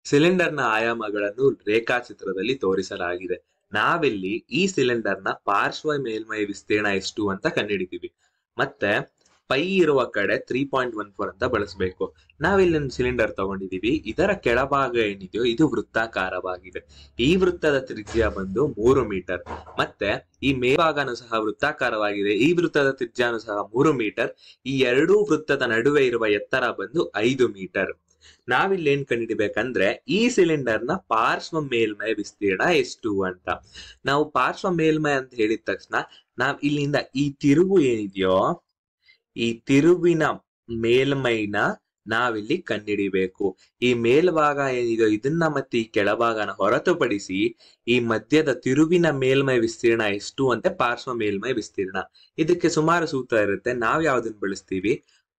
ಸಿಲಿಂಡರ್ನ ಆಯಾಮಗಳನ್ನು ರೇಖಾಚಿತ್ರದಲ್ಲಿ ತೋರಿಸಲಾಗಿದೆ. ನಾವಿಲ್ಲಿ ಈ ಸಿಲಿಂಡರ್ನ ಪಾರ್ಶ್ವ ಮೇಲ್ಮೈ ವಿಸ್ತೀರ್ಣ ಎಷ್ಟು ಅಂತ ಕಂಡುಹಿಡಿತೀವಿ. ಮತ್ತೆ ಪೈ ಇರುವ ಕಡೆ 3.14 ಅಂತ ಬಳಸಬೇಕು. ನಾವಿಲ್ಲಿ ಒಂದು ಸಿಲಿಂಡರ್ ತಗೊಂಡಿದೀವಿ. ಇದರ ಕೆಳಭಾಗ ಏನಿದೆಯೋ ಇದು ವೃತ್ತಾಕಾರವಾಗಿದೆ. ಈ ವೃತ್ತದ ತ್ರಿಜ್ಯ ಬಂದು 3 ಮೀಟರ್. ಮತ್ತೆ ಈ ಮೇಲ್ಭಾಗನೂ ಸಹ ವೃತ್ತಾಕಾರವಾಗಿದೆ. ಈ ವೃತ್ತದ ತ್ರಿಜ್ಯನೂ ಸಹ 3 ಮೀಟರ್. ಈ ಎರಡೂ ವೃತ್ತದ ನಡುವೆ ಇರುವ ಎತ್ತರ ಬಂದು 5 ಮೀಟರ್. ನಾವಿಲ್ಲಿ ಏನ್ ಕಂಡುಹಿಡಿಬೇಕಂದ್ರೆ ಈ ಸಿಲಿಂಡರ್ ನ ಪಾರ್ಶ್ವ ಮೇಲ್ಮೈ ವಿಸ್ತೀರ್ಣ ಎಷ್ಟು ಅಂತ. ನಾವು ಪಾರ್ಶ್ವ ಮೇಲ್ಮೈ ಅಂತ ಹೇಳಿದ ತಕ್ಷಣ ನಾವ್ ಇಲ್ಲಿಂದ ಈ ತಿರುವು ಏನಿದೆಯೋ ಈ ತಿರುವಿನ ಮೇಲ್ಮೈನ ನಾವಿಲ್ಲಿ ಕಂಡುಹಿಡಿಬೇಕು. ಈ ಮೇಲ್ಭಾಗ ಏನಿದೆಯೋ ಇದನ್ನ ಮತ್ತೆ ಈ ಕೆಳಭಾಗನ ಹೊರತುಪಡಿಸಿ ಈ ಮಧ್ಯದ ತಿರುವಿನ ಮೇಲ್ಮೈ ವಿಸ್ತೀರ್ಣ ಎಷ್ಟು ಅಂತ ಪಾರ್ಶ್ವ ಮೇಲ್ಮೈ ವಿಸ್ತೀರ್ಣ. ಇದಕ್ಕೆ ಸುಮಾರು ಸೂತ್ರ ಇರುತ್ತೆ. ನಾವ್ ಯಾವ್ದನ್ನ ಬಳಸ್ತೀವಿ?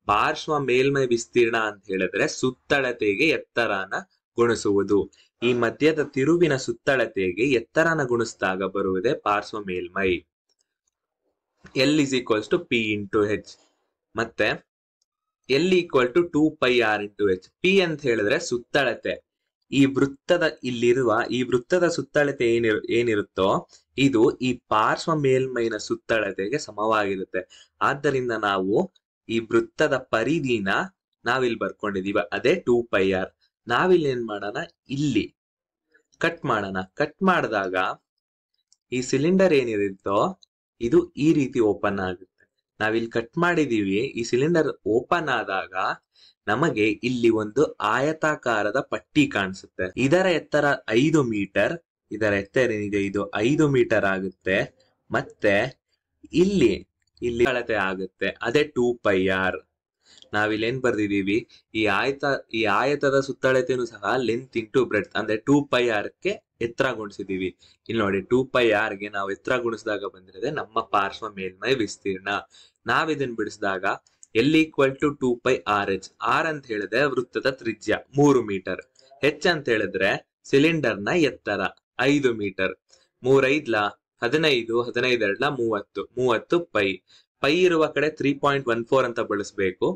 ಪಾರ್ಶ್ವ ಮೇಲ್ಮೈ ವಿಸ್ತೀರ್ಣ ಅಂತ ಹೇಳಿದ್ರೆ ಸುತ್ತಳತೆಗೆ ಎತ್ತರನ ಗುಣಿಸುವುದು. ಈ ಮಧ್ಯದ ತಿರುವಿನ ಸುತ್ತಳತೆಗೆ ಎತ್ತರನ ಗುಣಿಸಿದಾಗ ಬರುವುದೇ ಪಾರ್ಶ್ವ ಮೇಲ್ಮೈ. L is equals to P into H. ಮತ್ತೆ L equal to 2πr into H. P ಅಂತ ಹೇಳಿದ್ರೆ ಸುತ್ತಳತೆ. ಈ ವೃತ್ತದ ಇಲ್ಲಿರುವ ಈ ವೃತ್ತದ ಸುತ್ತಳತೆ ಏನಿರುತ್ತೋ ಇದು ಈ ಪಾರ್ಶ್ವ ಮೇಲ್ಮೈನ ಸುತ್ತಳತೆಗೆ ಸಮವಾಗಿರುತ್ತೆ. ಆದ್ದರಿಂದ ನಾವು ಈ ವೃತ್ತದ ಪರಿಧಿನ ನಾವಿಲ್ಲಿ ಬರ್ಕೊಂಡಿದೀವಿ, ಅದೇ 2πr. ನಾವಿಲ್ಲಿ ಏನ್ ಮಾಡೋಣ, ಇಲ್ಲಿ ಕಟ್ ಮಾಡೋಣ. ಕಟ್ ಮಾಡಿದಾಗ ಈ ಸಿಲಿಂಡರ್ ಏನಿರುತ್ತೋ ಇದು ಈ ರೀತಿ ಓಪನ್ ಆಗುತ್ತೆ. ನಾವಿಲ್ಲಿ ಕಟ್ ಮಾಡಿದೀವಿ. ಈ ಸಿಲಿಂಡರ್ ಓಪನ್ ಆದಾಗ ನಮಗೆ ಇಲ್ಲಿ ಒಂದು ಆಯತಾಕಾರದ ಪಟ್ಟಿ ಕಾಣಿಸುತ್ತೆ. ಇದರ ಎತ್ತರ 5 ಮೀಟರ್. ಇದರ ಎತ್ತರ ಏನಿದೆ ಇದು 5 ಮೀಟರ್ ಆಗುತ್ತೆ. ಮತ್ತೆ ಇಲ್ಲಿ ಅಳತೆ ಆಗುತ್ತೆ, ಅದೇ 2πr. ನಾವಿಲ್ಲಿ ಏನ್ ಬರ್ದಿದೀವಿ, ಈ ಆಯತದ ಸುತ್ತಳತೆನೂ ಸಹ ಲೆಂತ್ ಇಂಟು ಬ್ರೆಡ್ತ್ ಅಂದ್ರೆ 2πr ಗೆ ಎತ್ತರ ಗುಣಿಸಿದೀವಿ. ಇಲ್ಲಿ ನೋಡಿ 2πr ಗೆ ನಾವು ಎತ್ತರ ಗುಣಿಸಿದಾಗ ಬಂದಿರೋದೆ ನಮ್ಮ ಪಾರ್ಶ್ವ ಮೇಲ್ಮೈ ವಿಸ್ತೀರ್ಣ. ನಾವಿದನ್ನ ಬಿಡಿಸಿದಾಗ L equal to 2πrh. R ಅಂತ ಹೇಳಿದ್ರೆ ವೃತ್ತದ ತ್ರಿಜ್ಯ 3 ಮೀಟರ್. H ಅಂತ ಹೇಳಿದ್ರೆ ಸಿಲಿಂಡರ್ ನ ಎತ್ತರ 5 ಮೀಟರ್. 3 5 15, 15 2 30 ಪೈ. ಪೈ ಇರುವ ಕಡೆ 3.14 ಅಂತ ಬಳಸಬೇಕು.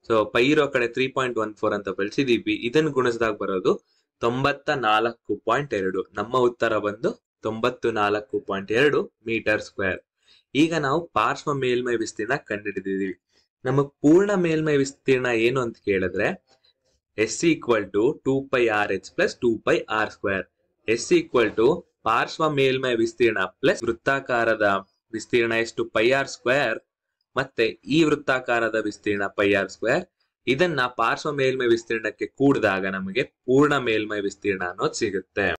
ಸೊ ಪೈ ಇರೋ ಕಡೆ 3.14 ಅಂತ ಬಳಸಿದೀವಿ. ಇದನ್ನ ಗುಣಿಸಿದಾಗ ಬರೋದು 94.2. ನಮ್ಮ ಉತ್ತರ ಬಂದು 94.2 ಮೀಟರ್ ಸ್ಕ್ವೇರ್. ಈಗ ನಾವು ಪಾರ್ಶ್ವ ಮೇಲ್ಮೈ ವಿಸ್ತೀರ್ಣ ಕಂಡುಹಿಡಿದಿದ್ದೀವಿ. ನಮಗ್ ಪೂರ್ಣ ಮೇಲ್ಮೈ ವಿಸ್ತೀರ್ಣ ಏನು ಅಂತ ಕೇಳಿದ್ರೆ S equal to 2πrh plus 2πr². S equal to ಪಾರ್ಶ್ವ ಮೇಲ್ಮೈ ವಿಸ್ತೀರ್ಣ ಪ್ಲಸ್ ವೃತ್ತಾಕಾರದ ವಿಸ್ತೀರ್ಣ ಎಷ್ಟು πr², ಮತ್ತೆ ಈ ವೃತ್ತಾಕಾರದ ವಿಸ್ತೀರ್ಣ πr². ಇದನ್ನ ಪಾರ್ಶ್ವ ಮೇಲ್ಮೈ ವಿಸ್ತೀರ್ಣಕ್ಕೆ ಕೂಡಿದಾಗ ನಮಗೆ ಪೂರ್ಣ ಮೇಲ್ಮೈ ವಿಸ್ತೀರ್ಣ ಅನ್ನೋದು ಸಿಗುತ್ತೆ.